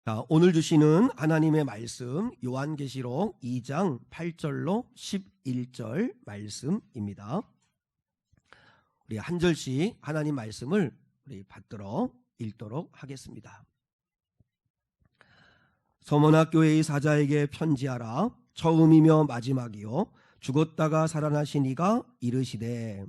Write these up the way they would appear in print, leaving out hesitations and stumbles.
자, 오늘 주시는 하나님의 말씀 요한계시록 2장 8절로 11절 말씀입니다. 우리 한 절씩 하나님 말씀을 우리 받들어 읽도록 하겠습니다. 서머나 교회의 사자에게 편지하라. 처음이며 마지막이요 죽었다가 살아나신 이가 이르시되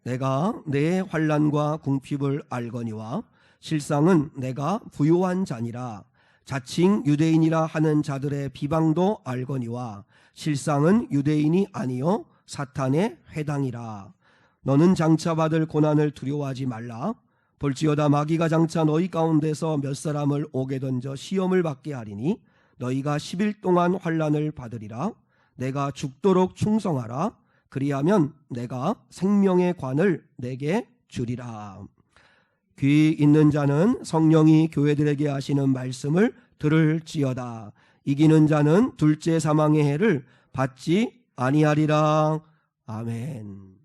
내가 내 환난과 궁핍을 알거니와 실상은 내가 부요한 자니라. 자칭 유대인이라 하는 자들의 비방도 알거니와 실상은 유대인이 아니요 사탄의 회당이라. 너는 장차 받을 고난을 두려워하지 말라. 볼지어다 마귀가 장차 너희 가운데서 몇 사람을 옥에 던져 시험을 받게 하리니 너희가 10일 동안 환난을 받으리라. 내가 죽도록 충성하라. 그리하면 내가 생명의 관을 내게 주리라. 귀 있는 자는 성령이 교회들에게 하시는 말씀을 들을지어다. 이기는 자는 둘째 사망의 해를 받지 아니하리라. 아멘.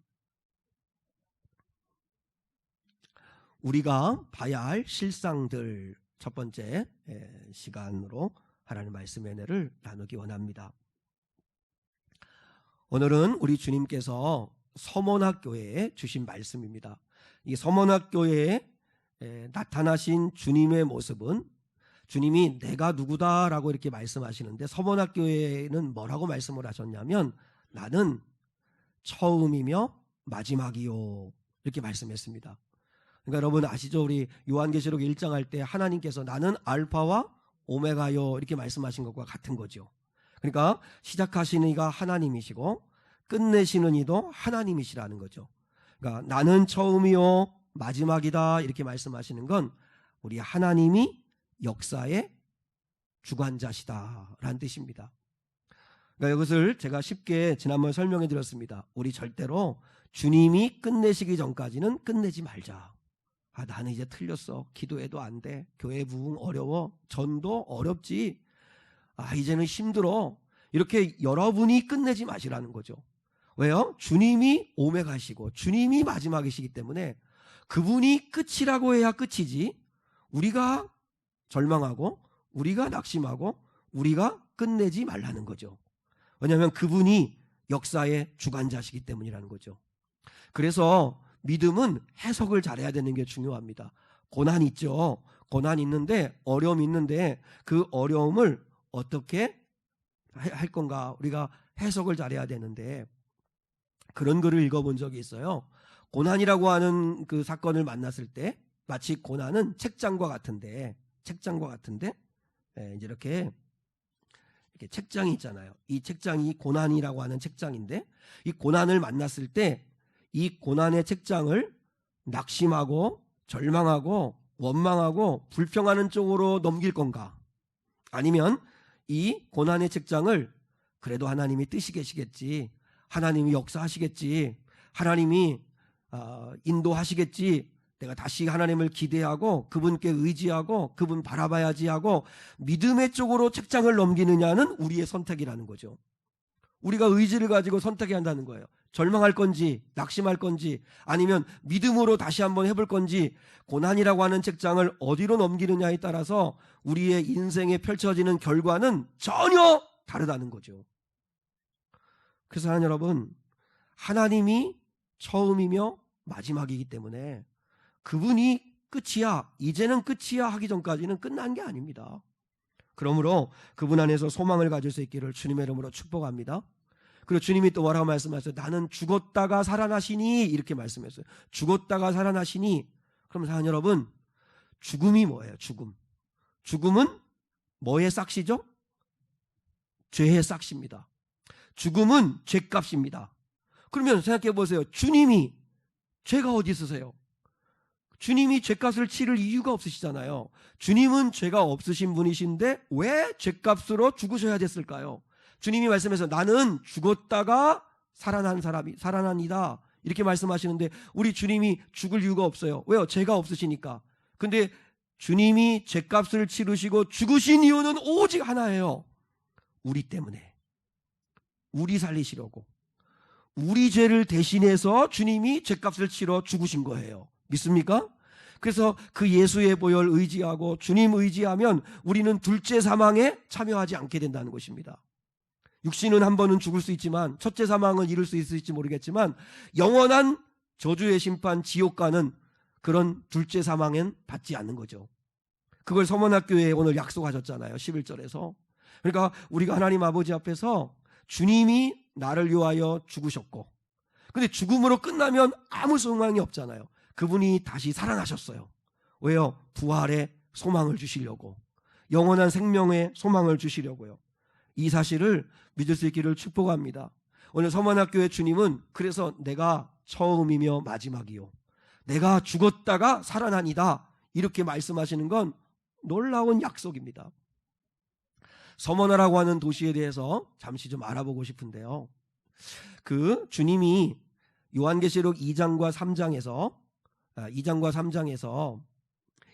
우리가 봐야 할 실상들 첫 번째 시간으로 하나님 말씀의 은혜를 나누기 원합니다. 오늘은 우리 주님께서 서머나교회에 주신 말씀입니다. 이 서머나교회에 나타나신 주님의 모습은 주님이 내가 누구다라고 이렇게 말씀하시는데 서머나교회는 뭐라고 말씀을 하셨냐면 나는 처음이며 마지막이요 이렇게 말씀했습니다. 그러니까 여러분 아시죠? 우리 요한계시록 1장 할 때 하나님께서 나는 알파와 오메가요 이렇게 말씀하신 것과 같은 거죠. 그러니까 시작하시는 이가 하나님이시고 끝내시는 이도 하나님이시라는 거죠. 그러니까 나는 처음이요 마지막이다 이렇게 말씀하시는 건 우리 하나님이 역사의 주관자시다라는 뜻입니다. 그러니까 이것을 제가 쉽게 지난번에 설명해 드렸습니다. 우리 절대로 주님이 끝내시기 전까지는 끝내지 말자. 나는 이제 틀렸어. 기도해도 안 돼. 교회 부흥 어려워. 전도 어렵지. 이제는 힘들어. 이렇게 여러분이 끝내지 마시라는 거죠. 왜요? 주님이 오메가시고 주님이 마지막이시기 때문에 그분이 끝이라고 해야 끝이지 우리가 절망하고 우리가 낙심하고 우리가 끝내지 말라는 거죠. 왜냐하면 그분이 역사의 주관자시기 때문이라는 거죠. 그래서 믿음은 해석을 잘해야 되는 게 중요합니다. 고난 있죠. 고난 있는데 어려움 있는데 그 어려움을 어떻게 할 건가 우리가 해석을 잘해야 되는데 그런 글을 읽어본 적이 있어요. 고난이라고 하는 그 사건을 만났을 때 마치 고난은 책장과 같은데 이제 이렇게 책장이 있잖아요. 이 책장이 고난이라고 하는 책장인데 이 고난을 만났을 때 이 고난의 책장을 낙심하고 절망하고 원망하고 불평하는 쪽으로 넘길 건가? 아니면 이 고난의 책장을 그래도 하나님이 뜻이 계시겠지. 하나님이 역사하시겠지. 하나님이 인도하시겠지. 내가 다시 하나님을 기대하고 그분께 의지하고 그분 바라봐야지 하고 믿음의 쪽으로 책장을 넘기느냐는 우리의 선택이라는 거죠. 우리가 의지를 가지고 선택해야 한다는 거예요. 절망할 건지 낙심할 건지 아니면 믿음으로 다시 한번 해볼 건지 고난이라고 하는 책장을 어디로 넘기느냐에 따라서 우리의 인생에 펼쳐지는 결과는 전혀 다르다는 거죠. 그래서 하나님 여러분 하나님이 처음이며 마지막이기 때문에 그분이 끝이야 이제는 끝이야 하기 전까지는 끝난 게 아닙니다. 그러므로 그분 안에서 소망을 가질 수 있기를 주님의 이름으로 축복합니다. 그리고 주님이 또 뭐라고 말씀하셨어요? 나는 죽었다가 살아나시니 이렇게 말씀했어요. 죽었다가 살아나시니 그럼 사랑 여러분 죽음이 뭐예요? 죽음은 뭐의 싹시죠? 죄의 싹시입니다. 죽음은 죄값입니다. 그러면 생각해 보세요. 주님이 죄가 어디 있으세요? 주님이 죄값을 치를 이유가 없으시잖아요. 주님은 죄가 없으신 분이신데 왜 죄값으로 죽으셔야 됐을까요? 주님이 말씀해서 나는 죽었다가 살아난이다 이렇게 말씀하시는데 우리 주님이 죽을 이유가 없어요. 왜요? 죄가 없으시니까. 근데 주님이 죄값을 치르시고 죽으신 이유는 오직 하나예요. 우리 때문에. 우리 살리시려고. 우리 죄를 대신해서 주님이 죄값을 치러 죽으신 거예요. 믿습니까? 그래서 그 예수의 보혈 의지하고 주님 의지하면 우리는 둘째 사망에 참여하지 않게 된다는 것입니다. 육신은 한 번은 죽을 수 있지만, 첫째 사망은 이룰 수 있을지 모르겠지만, 영원한 저주의 심판 지옥 가는 그런 둘째 사망엔 받지 않는 거죠. 그걸 서문학교에 오늘 약속하셨잖아요. 11절에서. 그러니까 우리가 하나님 아버지 앞에서 주님이 나를 위하여 죽으셨고, 근데 죽음으로 끝나면 아무 소망이 없잖아요. 그분이 다시 살아나셨어요. 왜요? 부활의 소망을 주시려고, 영원한 생명의 소망을 주시려고요. 이 사실을 믿을 수 있기를 축복합니다. 오늘 서문학교의 주님은 그래서 내가 처음이며 마지막이요, 내가 죽었다가 살아나니다, 이렇게 말씀하시는 건 놀라운 약속입니다. 서머나라고 하는 도시에 대해서 잠시 좀 알아보고 싶은데요. 그 주님이 요한계시록 2장과 3장에서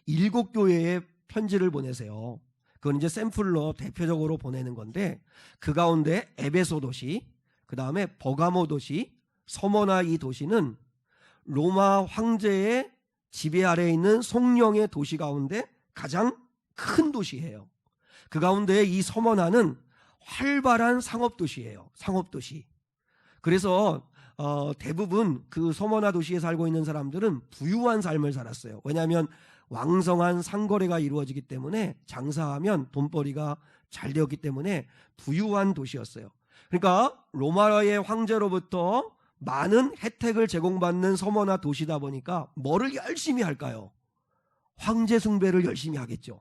7 교회에 편지를 보내세요. 그건 이제 샘플로 대표적으로 보내는 건데, 그 가운데 에베소 도시, 그 다음에 버가모 도시, 서머나, 이 도시는 로마 황제의 지배 아래에 있는 성령의 도시 가운데 가장 큰 도시예요. 그 가운데 이 서머나는 활발한 상업도시예요. 상업도시. 그래서 대부분 그 서머나 도시에 살고 있는 사람들은 부유한 삶을 살았어요. 왜냐하면 왕성한 상거래가 이루어지기 때문에, 장사하면 돈벌이가 잘 되었기 때문에 부유한 도시였어요. 그러니까 로마의 황제로부터 많은 혜택을 제공받는 서머나 도시다 보니까 뭐를 열심히 할까요? 황제 숭배를 열심히 하겠죠.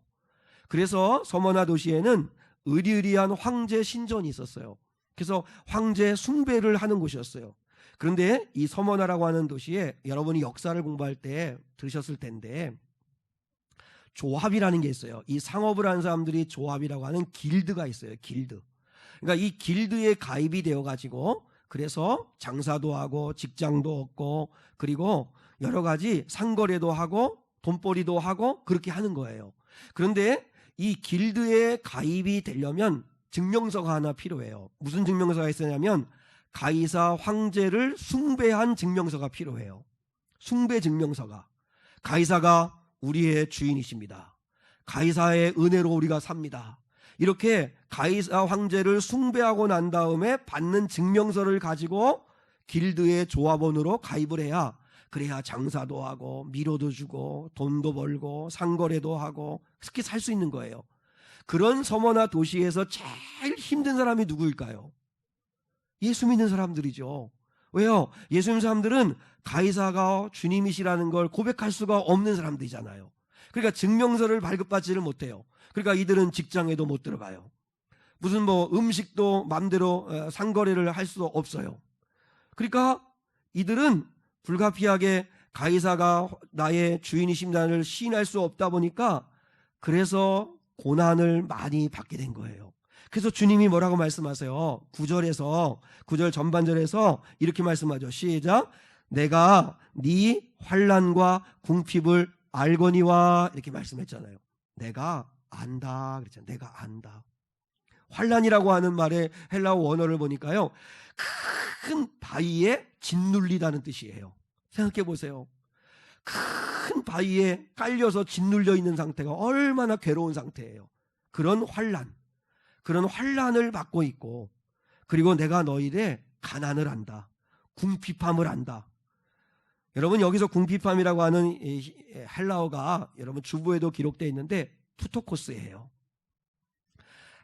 그래서 서머나 도시에는 의리의리한 황제 신전이 있었어요. 그래서 황제 숭배를 하는 곳이었어요. 그런데 이 서머나라고 하는 도시에 여러분이 역사를 공부할 때 들으셨을 텐데, 조합이라는 게 있어요. 이 상업을 하는 사람들이 조합이라고 하는 길드가 있어요. 길드. 그러니까 이 길드에 가입이 되어 가지고, 그래서 장사도 하고 직장도 얻고, 그리고 여러 가지 상거래도 하고 돈벌이도 하고 그렇게 하는 거예요. 그런데 이 길드에 가입이 되려면 증명서가 하나 필요해요. 무슨 증명서가 있었냐면 가이사 황제를 숭배한 증명서가 필요해요. 숭배 증명서가. 가이사가 우리의 주인이십니다. 가이사의 은혜로 우리가 삽니다. 이렇게 가이사 황제를 숭배하고 난 다음에 받는 증명서를 가지고 길드의 조합원으로 가입을 해야, 그래야 장사도 하고 미로도 주고 돈도 벌고 상거래도 하고 그렇게 살 수 있는 거예요. 그런 서머나 도시에서 제일 힘든 사람이 누구일까요? 예수 믿는 사람들이죠. 왜요? 예수 믿는 사람들은 가이사가 주님이시라는 걸 고백할 수가 없는 사람들이잖아요. 그러니까 증명서를 발급받지를 못해요. 그러니까 이들은 직장에도 못 들어가요. 무슨 음식도 마음대로 상거래를 할 수 없어요. 그러니까 이들은 불가피하게 가이사가 나의 주인이십니다를 시인할 수 없다 보니까, 그래서 고난을 많이 받게 된 거예요. 그래서 주님이 뭐라고 말씀하세요? 9절 전반절에서 이렇게 말씀하죠. 시작. 내가 네 환난과 궁핍을 알거니와, 이렇게 말씀했잖아요. 내가 안다 그랬잖아요. 내가 안다. 환난이라고 하는 말의 헬라어 원어를 보니까요, 큰 바위에 짓눌리다는 뜻이에요. 생각해 보세요. 큰 바위에 깔려서 짓눌려 있는 상태가 얼마나 괴로운 상태예요. 그런 환난을 받고 있고, 그리고 내가 너희의 가난을 안다, 궁핍함을 안다. 여러분, 여기서 궁핍함이라고 하는 헬라어가 여러분 주부에도 기록되어 있는데 푸토코스예요.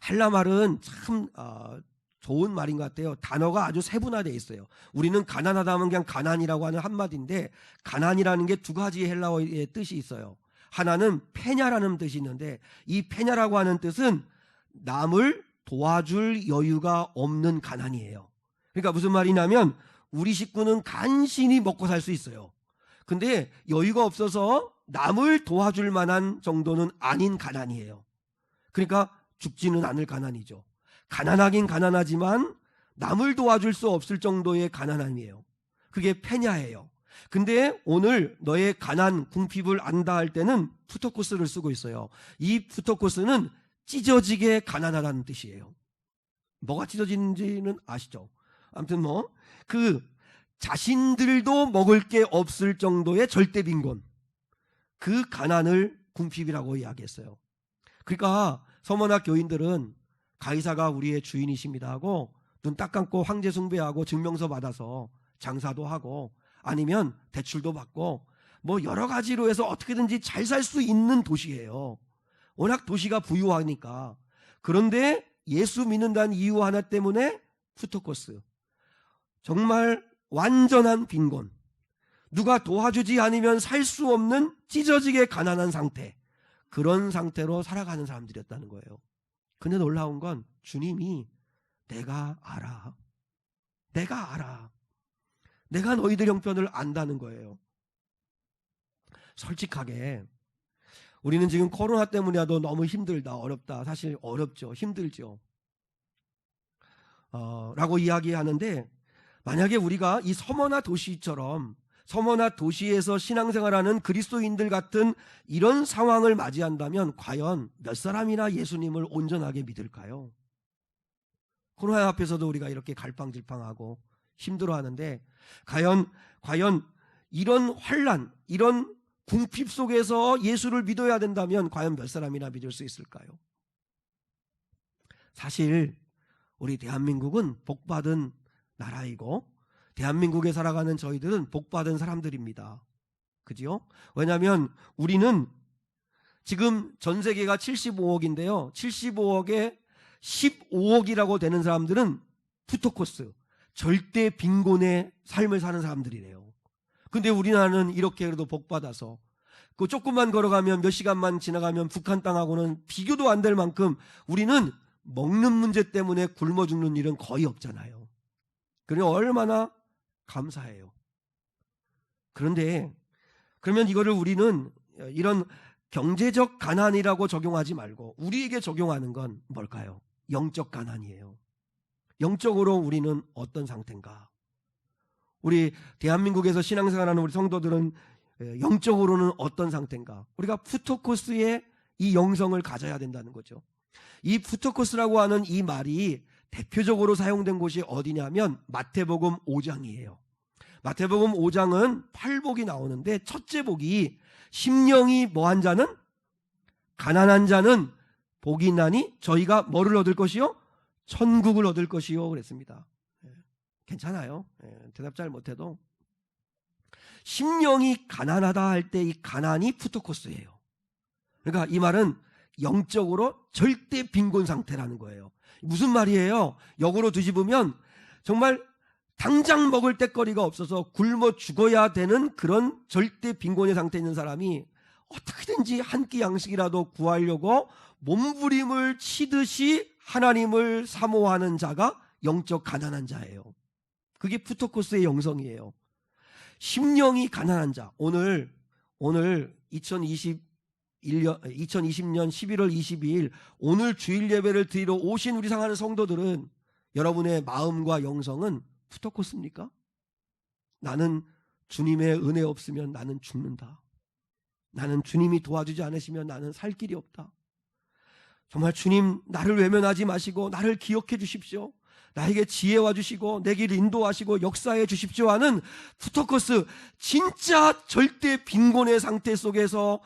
헬라 말은 참 좋은 말인 것 같아요. 단어가 아주 세분화되어 있어요. 우리는 가난하다 하면 그냥 가난이라고 하는 한마디인데, 가난이라는 게 두 가지 헬라어의 뜻이 있어요. 하나는 페냐라는 뜻이 있는데, 이 페냐라고 하는 뜻은 남을 도와줄 여유가 없는 가난이에요. 그러니까 무슨 말이냐면, 우리 식구는 간신히 먹고 살 수 있어요. 근데 여유가 없어서 남을 도와줄 만한 정도는 아닌 가난이에요. 그러니까 죽지는 않을 가난이죠. 가난하긴 가난하지만 남을 도와줄 수 없을 정도의 가난함이에요. 그게 페냐예요. 근데 오늘 너의 가난, 궁핍을 안다 할 때는 푸토코스를 쓰고 있어요. 이 푸토코스는 찢어지게 가난하다는 뜻이에요. 뭐가 찢어지는지는 아시죠? 아무튼 자신들도 먹을 게 없을 정도의 절대 빈곤. 그 가난을 궁핍이라고 이야기했어요. 그러니까 서머나 교인들은 가이사가 우리의 주인이십니다 하고 눈 딱 감고 황제 숭배하고 증명서 받아서 장사도 하고 아니면 대출도 받고 뭐 여러 가지로 해서 어떻게든지 잘 살 수 있는 도시예요. 워낙 도시가 부유하니까. 그런데 예수 믿는다는 이유 하나 때문에 푸토코스, 정말 완전한 빈곤, 누가 도와주지 않으면 살 수 없는 찢어지게 가난한 상태, 그런 상태로 살아가는 사람들이었다는 거예요. 근데 놀라운 건 주님이 내가 알아, 내가 너희들 형편을 안다는 거예요. 솔직하게 우리는 지금 코로나 때문이라도 너무 힘들다, 어렵다. 사실 어렵죠, 힘들죠 라고 이야기하는데, 만약에 우리가 이 서머나 도시처럼 서머나 도시에서 신앙생활하는 그리스도인들 같은 이런 상황을 맞이한다면 과연 몇 사람이나 예수님을 온전하게 믿을까요? 코로나 앞에서도 우리가 이렇게 갈팡질팡하고 힘들어하는데 과연 이런 환난, 이런 궁핍 속에서 예수를 믿어야 된다면 과연 몇 사람이나 믿을 수 있을까요? 사실 우리 대한민국은 복받은 나라이고 대한민국에 살아가는 저희들은 복받은 사람들입니다. 그죠? 왜냐하면 우리는 지금 전 세계가 75억인데요. 75억에 15억이라고 되는 사람들은 푸토코스, 절대 빈곤의 삶을 사는 사람들이래요. 근데 우리나라는 이렇게 그래도 복받아서 그 조금만 걸어가면 몇 시간만 지나가면 북한 땅하고는 비교도 안 될 만큼 우리는 먹는 문제 때문에 굶어 죽는 일은 거의 없잖아요. 그러니 얼마나 감사해요. 그런데 그러면 이거를 우리는 이런 경제적 가난이라고 적용하지 말고 우리에게 적용하는 건 뭘까요? 영적 가난이에요. 영적으로 우리는 어떤 상태인가? 우리 대한민국에서 신앙생활하는 우리 성도들은 영적으로는 어떤 상태인가? 우리가 푸토코스의 이 영성을 가져야 된다는 거죠. 이 푸토코스라고 하는 이 말이 대표적으로 사용된 곳이 어디냐면 마태복음 5장이에요. 마태복음 5장은 8복이 나오는데 첫째 복이 심령이 뭐한 자는? 가난한 자는 복이 나니 저희가 뭐를 얻을 것이요? 천국을 얻을 것이요 그랬습니다. 괜찮아요. 대답 잘 못해도 심령이 가난하다 할 때 이 가난이 푸토코스예요. 그러니까 이 말은 영적으로 절대 빈곤 상태라는 거예요. 무슨 말이에요? 역으로 뒤집으면 정말 당장 먹을 때거리가 없어서 굶어 죽어야 되는 그런 절대 빈곤의 상태에 있는 사람이 어떻게든지 한 끼 양식이라도 구하려고 몸부림을 치듯이 하나님을 사모하는 자가 영적 가난한 자예요. 그게 푸토코스의 영성이에요. 심령이 가난한 자. 오늘 2020년 11월 22일 오늘 주일 예배를 드리러 오신 우리 사랑하는 성도들은 여러분의 마음과 영성은 푸토코스입니까? 나는 주님의 은혜 없으면 나는 죽는다. 나는 주님이 도와주지 않으시면 나는 살 길이 없다. 정말 주님 나를 외면하지 마시고 나를 기억해 주십시오. 나에게 지혜와 주시고 내 길 인도하시고 역사해 주십시오 하는 푸토코스, 진짜 절대 빈곤의 상태 속에서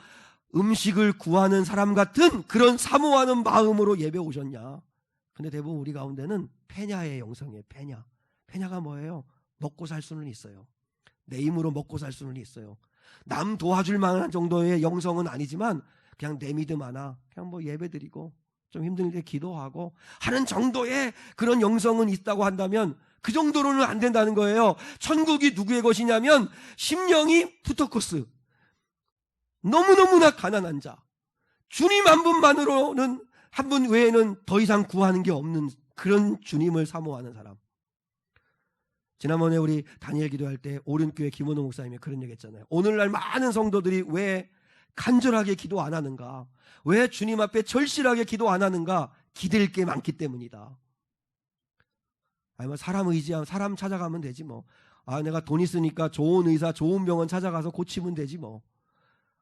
음식을 구하는 사람 같은 그런 사모하는 마음으로 예배 오셨냐. 근데 대부분 우리 가운데는 페냐의 영성이에요. 페냐가 뭐예요? 먹고 살 수는 있어요. 내 힘으로 먹고 살 수는 있어요. 남 도와줄 만한 정도의 영성은 아니지만 그냥 내 믿음 하나 그냥 뭐 예배 드리고 좀 힘들 때 기도하고 하는 정도의 그런 영성은 있다고 한다면 그 정도로는 안 된다는 거예요. 천국이 누구의 것이냐면 심령이 푸토코스, 너무너무나 가난한 자, 주님 한 분만으로는, 한 분 외에는 더 이상 구하는 게 없는 그런 주님을 사모하는 사람. 지난번에 우리 다니엘 기도할 때 오륜교회 김원호 목사님이 그런 얘기 했잖아요. 오늘날 많은 성도들이 왜 간절하게 기도 안 하는가? 왜 주님 앞에 절실하게 기도 안 하는가? 기댈 게 많기 때문이다. 아니면 사람 의지하면 사람 찾아가면 되지 뭐. 내가 돈 있으니까 좋은 의사, 좋은 병원 찾아가서 고치면 되지 뭐.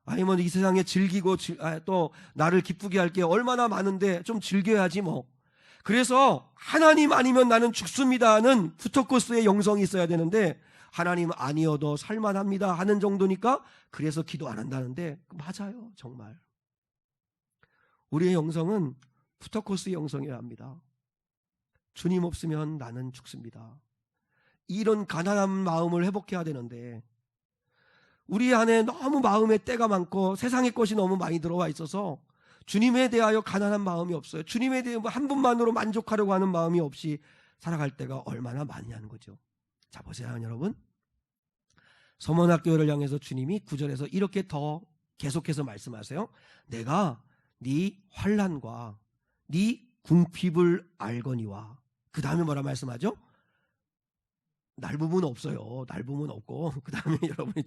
아니면 이 세상에 즐기고 또 나를 기쁘게 할 게 얼마나 많은데 좀 즐겨야지 뭐. 그래서 하나님 아니면 나는 죽습니다 하는 푸토코스의 영성이 있어야 되는데 하나님 아니어도 살만합니다 하는 정도니까 그래서 기도 안 한다는데 맞아요. 정말 우리의 영성은 푸터코스 영성이라 합니다. 주님 없으면 나는 죽습니다. 이런 가난한 마음을 회복해야 되는데 우리 안에 너무 마음에 때가 많고 세상의 것이 너무 많이 들어와 있어서 주님에 대하여 가난한 마음이 없어요. 주님에 대해 한 분만으로 만족하려고 하는 마음이 없이 살아갈 때가 얼마나 많냐는 거죠. 자, 보세요 여러분. 서문학교를 향해서 주님이 9절에서 이렇게 더 계속해서 말씀하세요. 내가 네 환난과 네 궁핍을 알거니와. 그 다음에 뭐라 말씀하죠? 날부분 없어요. 날부분 없고 그 다음에 여러분이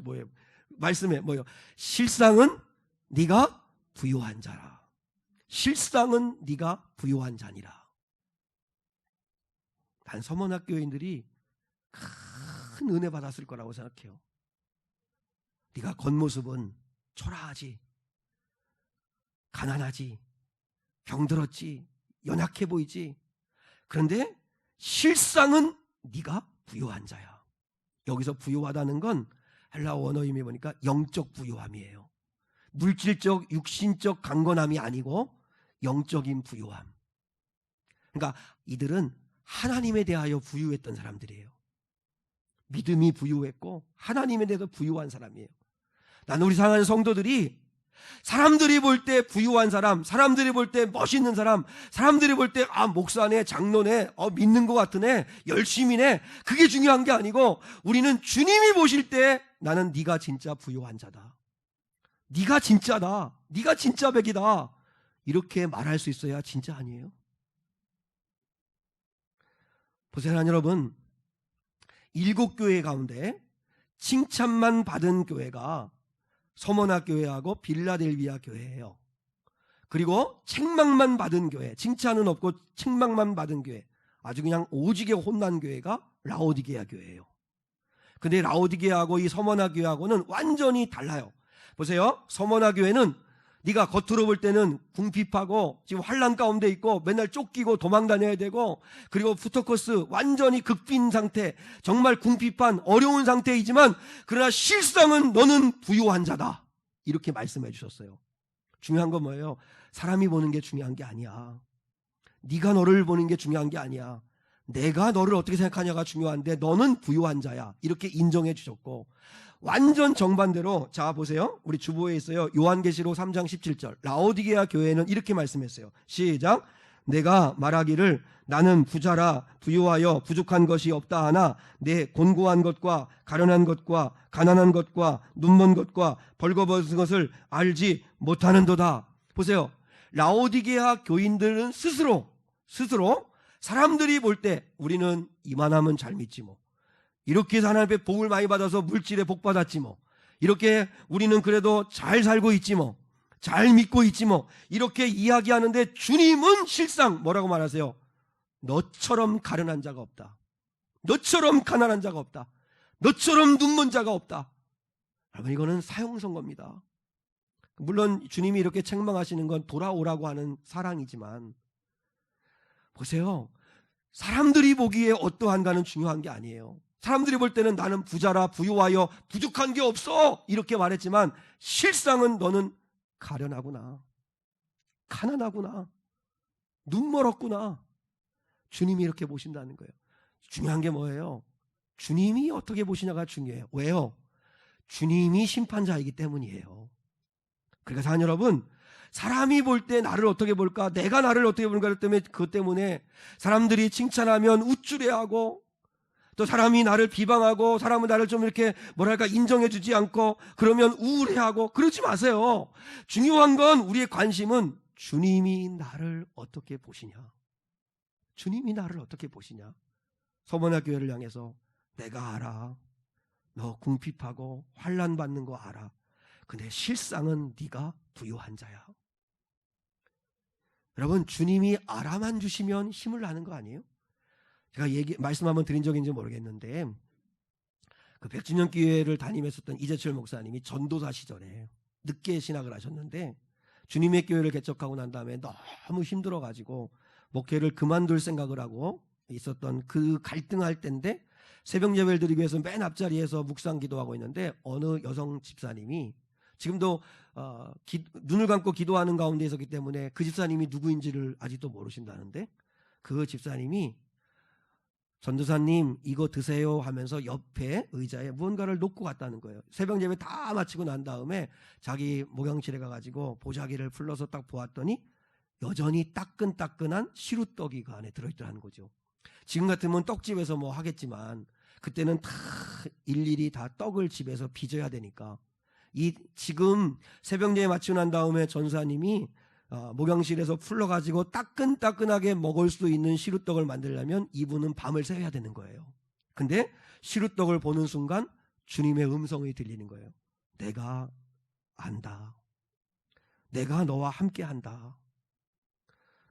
뭐예요? 말씀에 뭐예요? 실상은 네가 부유한 자라. 실상은 네가 부유한 자니라. 난 서문학교인들이 큰 은혜 받았을 거라고 생각해요. 네가 겉모습은 초라하지, 가난하지, 병들었지, 연약해 보이지. 그런데 실상은 네가 부유한 자야. 여기서 부유하다는 건 헬라어 원어 의미 보니까 영적 부유함이에요. 물질적, 육신적 강건함이 아니고 영적인 부유함. 그러니까 이들은 하나님에 대하여 부유했던 사람들이에요. 믿음이 부유했고 하나님에 대해서 부유한 사람이에요. 나는 우리 사랑하는 성도들이 사람들이 볼 때 부유한 사람, 사람들이 볼 때 멋있는 사람, 사람들이 볼 때 목사네, 장로네, 믿는 것 같으네, 열심히네, 그게 중요한 게 아니고 우리는 주님이 보실 때 나는 네가 진짜 부유한 자다, 네가 진짜다, 네가 진짜 백이다, 이렇게 말할 수 있어야 진짜 아니에요? 보세요 여러분, 7교회 가운데 칭찬만 받은 교회가 서머나 교회하고 빌라델비아 교회예요. 그리고 책망만 받은 교회, 칭찬은 없고 책망만 받은 교회, 아주 그냥 오지게 혼난 교회가 라오디게아 교회예요. 근데 라오디게아하고 이 서머나 교회하고는 완전히 달라요. 보세요. 서머나 교회는 네가 겉으로 볼 때는 궁핍하고 지금 환난 가운데 있고 맨날 쫓기고 도망 다녀야 되고, 그리고 푸터코스 완전히 극빈 상태, 정말 궁핍한 어려운 상태이지만 그러나 실상은 너는 부유한 자다, 이렇게 말씀해 주셨어요. 중요한 건 뭐예요? 사람이 보는 게 중요한 게 아니야. 네가 너를 보는 게 중요한 게 아니야. 내가 너를 어떻게 생각하냐가 중요한데 너는 부유한 자야, 이렇게 인정해 주셨고, 완전 정반대로, 자 보세요. 우리 주보에 있어요. 요한계시록 3장 17절 라오디게아 교회는 이렇게 말씀했어요. 시작. 내가 말하기를 나는 부자라 부유하여 부족한 것이 없다 하나 내 곤고한 것과 가련한 것과 가난한 것과 눈먼 것과 벌거벗은 것을 알지 못하는도다. 보세요. 라오디게아 교인들은 스스로 사람들이 볼 때 우리는 이만하면 잘 믿지 뭐, 이렇게 해서 하나님의 복을 많이 받아서 물질에 복 받았지 뭐, 이렇게 우리는 그래도 잘 살고 있지 뭐, 잘 믿고 있지 뭐, 이렇게 이야기하는데 주님은 실상 뭐라고 말하세요? 너처럼 가련한 자가 없다, 너처럼 가난한 자가 없다, 너처럼 눈먼 자가 없다. 여러분, 이거는 사형선고입니다. 물론 주님이 이렇게 책망하시는 건 돌아오라고 하는 사랑이지만, 보세요. 사람들이 보기에 어떠한가는 중요한 게 아니에요. 사람들이 볼 때는 나는 부자라 부유하여 부족한 게 없어, 이렇게 말했지만 실상은 너는 가련하구나, 가난하구나, 눈멀었구나. 주님이 이렇게 보신다는 거예요. 중요한 게 뭐예요? 주님이 어떻게 보시냐가 중요해요. 왜요? 주님이 심판자이기 때문이에요. 그러니까 사랑 여러분, 사람이 볼 때 나를 어떻게 볼까, 내가 나를 어떻게 볼까 때문에, 그것 때문에 사람들이 칭찬하면 우쭐해하고, 또 사람이 나를 비방하고 사람은 나를 좀 이렇게 뭐랄까 인정해 주지 않고 그러면 우울해하고, 그러지 마세요. 중요한 건 우리의 관심은 주님이 나를 어떻게 보시냐, 주님이 나를 어떻게 보시냐. 서머나 교회를 향해서 내가 알아, 너 궁핍하고 환난 받는 거 알아. 근데 실상은 네가 부유한 자야. 여러분, 주님이 알아만 주시면 힘을 나는 거 아니에요? 제가 말씀 한번 드린 적인지 모르겠는데, 그 백주년 교회를 담임했었던 이재철 목사님이 전도사 시절에 늦게 신학을 하셨는데, 주님의 교회를 개척하고 난 다음에 너무 힘들어가지고 목회를 그만둘 생각을 하고 있었던 그 갈등할 때인데, 새벽 예배를 드리기 위해서 맨 앞자리에서 묵상 기도하고 있는데 어느 여성 집사님이 지금도 눈을 감고 기도하는 가운데 있었기 때문에 그 집사님이 누구인지를 아직도 모르신다는데, 그 집사님이 전도사님 이거 드세요 하면서 옆에 의자에 무언가를 놓고 갔다는 거예요. 새벽 예배 다 마치고 난 다음에 자기 목욕실에 가가지고 보자기를 풀러서 딱 보았더니 여전히 따끈따끈한 시루떡이 그 안에 들어있더라는 거죠. 지금 같으면 떡집에서 뭐 하겠지만 그때는 다 일일이 다 떡을 집에서 빚어야 되니까 지금 새벽 예배 마치고 난 다음에 전사님이 목욕실에서 풀러가지고 따끈따끈하게 먹을 수 있는 시루떡을 만들려면 이분은 밤을 새야 되는 거예요. 근데 시루떡을 보는 순간 주님의 음성이 들리는 거예요. 내가 안다. 내가 너와 함께 한다.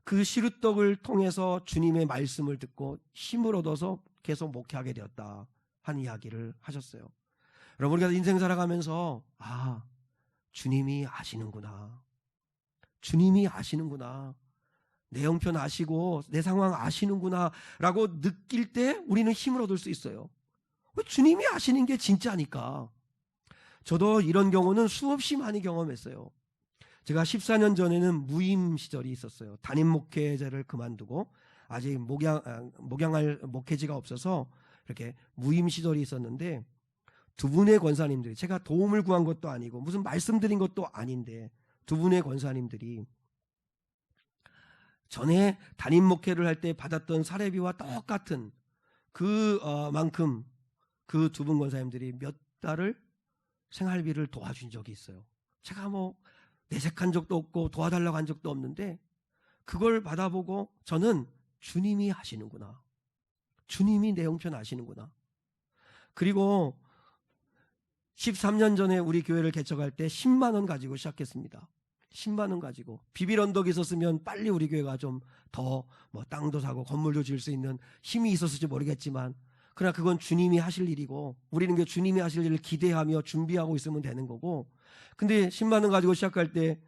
그 시루떡을 통해서 주님의 말씀을 듣고 힘을 얻어서 계속 목회하게 되었다 하는 이야기를 하셨어요. 여러분, 우리가 인생 살아가면서 주님이 아시는구나. 주님이 아시는구나. 내 형편 아시고 내 상황 아시는구나 라고 느낄 때 우리는 힘을 얻을 수 있어요. 주님이 아시는 게 진짜니까. 저도 이런 경우는 수없이 많이 경험했어요. 제가 14년 전에는 무임 시절이 있었어요. 담임 목회자를 그만두고 아직 목양할 목회지가 없어서 이렇게 무임 시절이 있었는데, 두 분의 권사님들이, 제가 도움을 구한 것도 아니고 무슨 말씀드린 것도 아닌데 두 분의 권사님들이 전에 담임 목회를 할 때 받았던 사례비와 똑같은 만큼 그 두 분 권사님들이 몇 달을 생활비를 도와준 적이 있어요. 제가 뭐 내색한 적도 없고 도와달라고 한 적도 없는데 그걸 받아보고 저는 주님이 하시는구나. 주님이 내 형편 아시는구나. 그리고 13년 전에 우리 교회를 개척할 때 10만 원 가지고 시작했습니다. 10만 원 가지고. 비빌 언덕이 있었으면 빨리 우리 교회가 좀 더 땅도 사고 건물도 지을 수 있는 힘이 있었을지 모르겠지만, 그러나 그건 주님이 하실 일이고 우리는 그 주님이 하실 일을 기대하며 준비하고 있으면 되는 거고. 근데 10만 원 가지고 시작할 때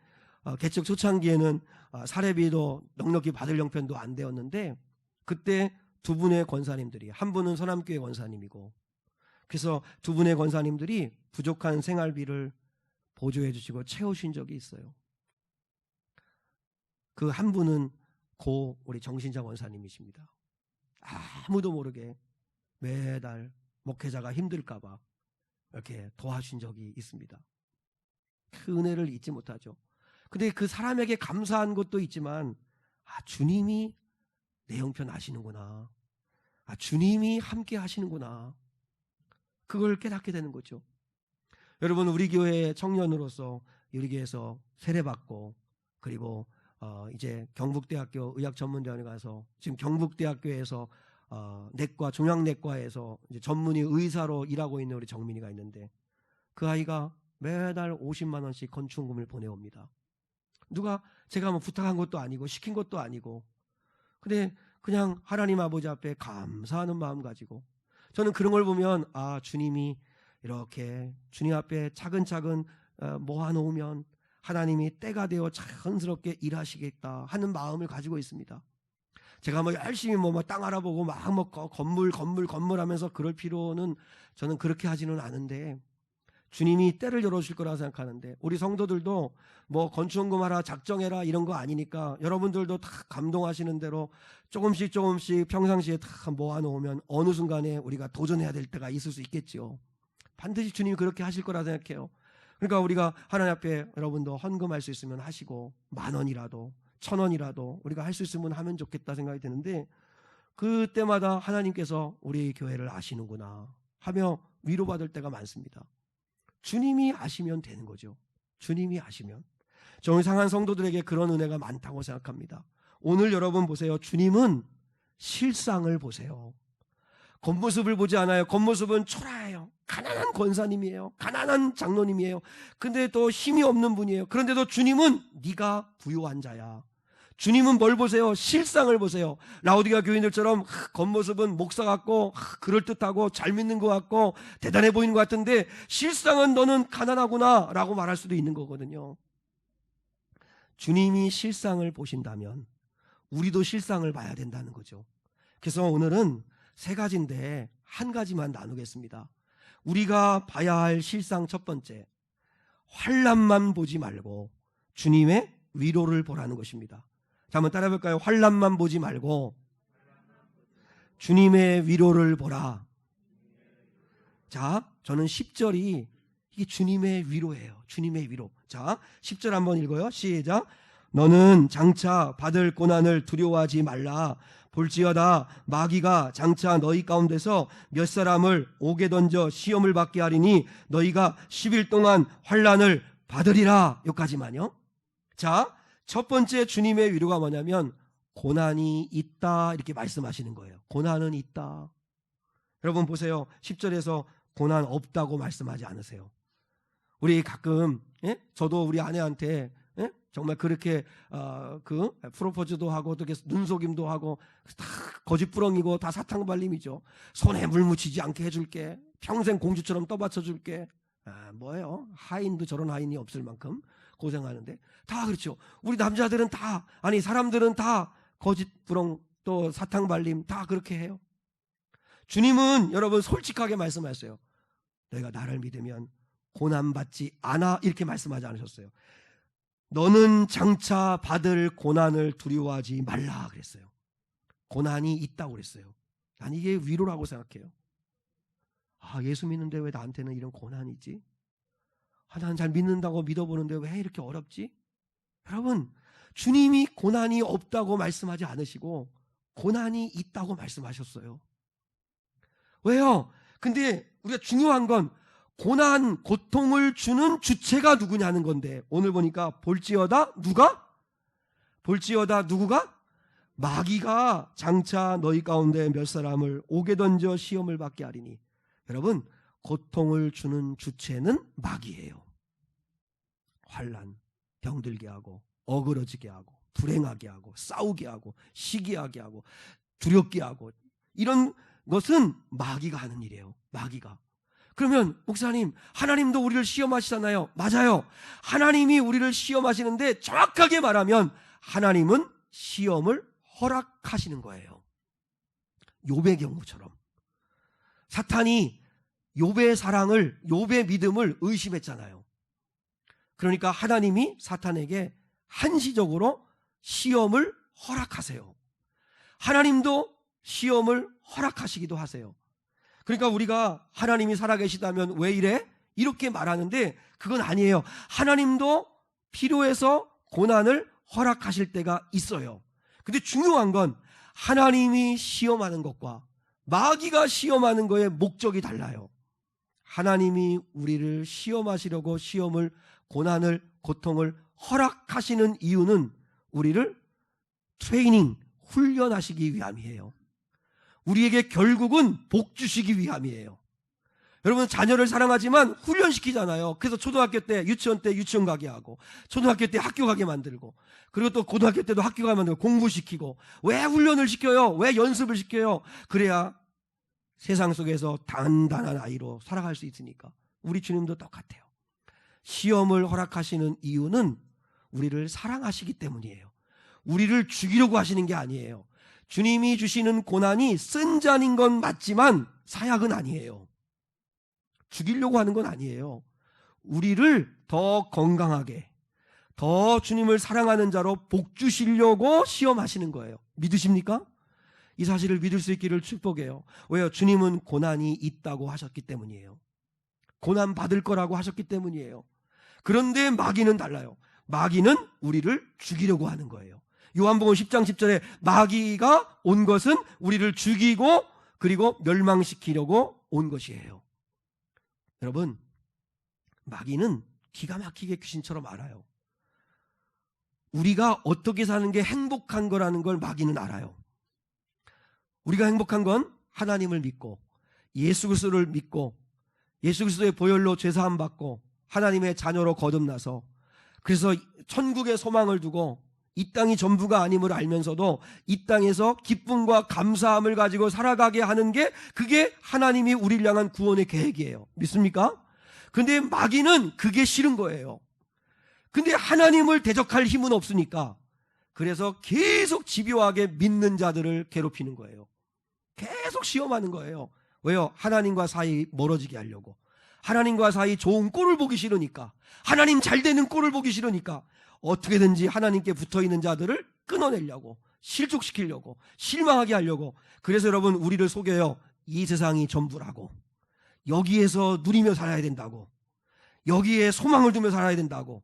개척 초창기에는 사례비도 넉넉히 받을 형편도 안 되었는데, 그때 두 분의 권사님들이, 한 분은 서남교회 권사님이고, 그래서 두 분의 권사님들이 부족한 생활비를 보조해 주시고 채우신 적이 있어요. 그 한 분은 우리 정신자 권사님이십니다. 아무도 모르게 매달 목회자가 힘들까 봐 이렇게 도와준 적이 있습니다. 그 은혜를 잊지 못하죠. 근데 그 사람에게 감사한 것도 있지만 주님이 내 형편 아시는구나. 주님이 함께 하시는구나. 그걸 깨닫게 되는 거죠. 여러분, 우리 교회 청년으로서 우리 교회에서 세례받고, 그리고 이제 경북대학교 의학전문대학원에 가서 지금 경북대학교에서 내과, 종양내과에서 이제 전문의 의사로 일하고 있는 우리 정민이가 있는데, 그 아이가 매달 50만 원씩 건축금을 보내옵니다. 제가 뭐 부탁한 것도 아니고 시킨 것도 아니고, 근데 그냥 하나님 아버지 앞에 감사하는 마음 가지고, 저는 그런 걸 보면 주님이 이렇게 주님 앞에 차근차근 모아놓으면 하나님이 때가 되어 자연스럽게 일하시겠다 하는 마음을 가지고 있습니다. 제가 뭐 열심히 땅 알아보고 건물 하면서 그럴 필요는 저는 그렇게 하지는 않은데, 주님이 때를 열어주실 거라고 생각하는데, 우리 성도들도 뭐 건축금 하라 작정해라 이런 거 아니니까 여러분들도 다 감동하시는 대로 조금씩 평상시에 다 모아놓으면 어느 순간에 우리가 도전해야 될 때가 있을 수 있겠죠. 반드시 주님이 그렇게 하실 거라 생각해요. 그러니까 우리가 하나님 앞에 여러분도 헌금할 수 있으면 하시고, 10,000원이라도 1,000원이라도 우리가 할 수 있으면 하면 좋겠다 생각이 드는데, 그때마다 하나님께서 우리 교회를 아시는구나 하며 위로받을 때가 많습니다. 주님이 아시면 되는 거죠. 주님이 아시면. 저는 상한 성도들에게 그런 은혜가 많다고 생각합니다. 오늘 여러분 보세요. 주님은 실상을 보세요. 겉모습을 보지 않아요. 겉모습은 초라해요. 가난한 권사님이에요. 가난한 장로님이에요. 근데 또 힘이 없는 분이에요. 그런데도 주님은 네가 부유한 자야. 주님은 뭘 보세요? 실상을 보세요. 라오디게아 교인들처럼 겉모습은 목사 같고 그럴듯하고 잘 믿는 것 같고 대단해 보이는 것 같은데 실상은 너는 가난하구나 라고 말할 수도 있는 거거든요. 주님이 실상을 보신다면 우리도 실상을 봐야 된다는 거죠. 그래서 오늘은 세 가지인데 한 가지만 나누겠습니다. 우리가 봐야 할 실상 첫 번째, 환난만 보지 말고 주님의 위로를 보라는 것입니다. 자, 한번 따라해 볼까요? 환난만 보지 말고 주님의 위로를 보라. 자, 저는 10절이 이게 주님의 위로예요. 주님의 위로. 자, 10절 한번 읽어요. 시작. 너는 장차 받을 고난을 두려워하지 말라. 볼지어다 마귀가 장차 너희 가운데서 몇 사람을 옥에 던져 시험을 받게 하리니 너희가 10일 동안 환난을 받으리라. 여기까지만요. 자, 첫 번째 주님의 위로가 뭐냐면 고난이 있다 이렇게 말씀하시는 거예요. 고난은 있다. 여러분 보세요. 10절에서 고난 없다고 말씀하지 않으세요. 우리 가끔 저도 우리 아내한테 정말 그렇게 그 프로포즈도 하고 또 눈속임도 하고 다 거짓부렁이고 다 사탕발림이죠. 손에 물 묻히지 않게 해줄게. 평생 공주처럼 떠받쳐줄게. 뭐예요? 하인도 저런 하인이 없을 만큼 고생하는데 다 그렇죠. 우리 남자들은 다 아니 사람들은 다 거짓부렁 또 사탕발림 다 그렇게 해요. 주님은 여러분 솔직하게 말씀하셨어요. 너희가 나를 믿으면 고난받지 않아 이렇게 말씀하지 않으셨어요. 너는 장차 받을 고난을 두려워하지 말라 그랬어요. 고난이 있다고 그랬어요. 난 이게 위로라고 생각해요. 예수 믿는데 왜 나한테는 이런 고난이 있지? 난 잘 믿는다고 믿어보는데 왜 이렇게 어렵지? 여러분, 주님이 고난이 없다고 말씀하지 않으시고 고난이 있다고 말씀하셨어요. 왜요? 근데 우리가 중요한 건 고난, 고통을 주는 주체가 누구냐는 건데 오늘 보니까 볼지어다 누가? 볼지어다 누구가? 마귀가 장차 너희 가운데 몇 사람을 옥에 던져 시험을 받게 하리니. 여러분, 고통을 주는 주체는 마귀예요. 환난, 병들게 하고 어그러지게 하고 불행하게 하고 싸우게 하고 시기하게 하고 두렵게 하고 이런 것은 마귀가 하는 일이에요. 마귀가. 그러면 목사님, 하나님도 우리를 시험하시잖아요. 맞아요. 하나님이 우리를 시험하시는데 정확하게 말하면 하나님은 시험을 허락하시는 거예요. 욥의 경우처럼. 사탄이 욥의 사랑을, 욥의 믿음을 의심했잖아요. 그러니까 하나님이 사탄에게 한시적으로 시험을 허락하세요. 하나님도 시험을 허락하시기도 하세요. 그러니까 우리가 하나님이 살아계시다면 왜 이래? 이렇게 말하는데 그건 아니에요. 하나님도 필요해서 고난을 허락하실 때가 있어요. 근데 중요한 건 하나님이 시험하는 것과 마귀가 시험하는 거의 목적이 달라요. 하나님이 우리를 시험하시려고 시험을, 고난을, 고통을 허락하시는 이유는 우리를 트레이닝, 훈련하시기 위함이에요. 우리에게 결국은 복 주시기 위함이에요. 여러분, 자녀를 사랑하지만 훈련시키잖아요. 그래서 초등학교 때, 유치원 때 유치원 가게 하고, 초등학교 때 학교 가게 만들고, 그리고 또 고등학교 때도 학교 가게 만들고, 공부시키고. 왜 훈련을 시켜요? 왜 연습을 시켜요? 그래야 세상 속에서 단단한 아이로 살아갈 수 있으니까. 우리 주님도 똑같아요. 시험을 허락하시는 이유는 우리를 사랑하시기 때문이에요. 우리를 죽이려고 하시는 게 아니에요. 주님이 주시는 고난이 쓴 잔인 건 맞지만 사약은 아니에요. 죽이려고 하는 건 아니에요. 우리를 더 건강하게, 더 주님을 사랑하는 자로 복 주시려고 시험하시는 거예요. 믿으십니까? 이 사실을 믿을 수 있기를 축복해요. 왜요? 주님은 고난이 있다고 하셨기 때문이에요. 고난 받을 거라고 하셨기 때문이에요. 그런데 마귀는 달라요. 마귀는 우리를 죽이려고 하는 거예요. 요한복음 10장 10절에 마귀가 온 것은 우리를 죽이고 그리고 멸망시키려고 온 것이에요. 여러분, 마귀는 기가 막히게 귀신처럼 알아요. 우리가 어떻게 사는 게 행복한 거라는 걸 마귀는 알아요. 우리가 행복한 건 하나님을 믿고 예수 그리스도를 믿고 예수 그리스도의 보혈로 죄사함 받고 하나님의 자녀로 거듭나서 그래서 천국의 소망을 두고 이 땅이 전부가 아님을 알면서도 이 땅에서 기쁨과 감사함을 가지고 살아가게 하는 게 그게 하나님이 우리를 향한 구원의 계획이에요. 믿습니까? 근데 마귀는 그게 싫은 거예요. 근데 하나님을 대적할 힘은 없으니까 그래서 계속 집요하게 믿는 자들을 괴롭히는 거예요. 계속 시험하는 거예요. 왜요? 하나님과 사이 멀어지게 하려고. 하나님과 사이 좋은 꼴을 보기 싫으니까, 하나님 잘 되는 꼴을 보기 싫으니까 어떻게든지 하나님께 붙어있는 자들을 끊어내려고, 실족시키려고, 실망하게 하려고. 그래서 여러분, 우리를 속여요. 이 세상이 전부라고, 여기에서 누리며 살아야 된다고, 여기에 소망을 두며 살아야 된다고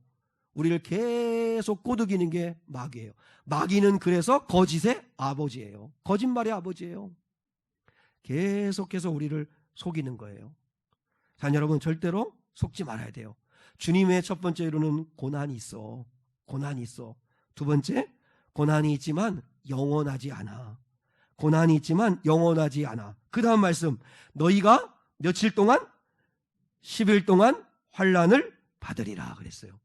우리를 계속 꼬드기는 게 마귀예요. 마귀는 그래서 거짓의 아버지예요. 거짓말의 아버지예요. 계속해서 우리를 속이는 거예요. 자, 여러분, 절대로 속지 말아야 돼요. 주님의 첫 번째 이루는 고난이 있어. 고난이 있어. 두 번째, 고난이 있지만 영원하지 않아. 고난이 있지만 영원하지 않아. 그 다음 말씀, 너희가 며칠 동안? 10일 동안 환난을 받으리라 그랬어요.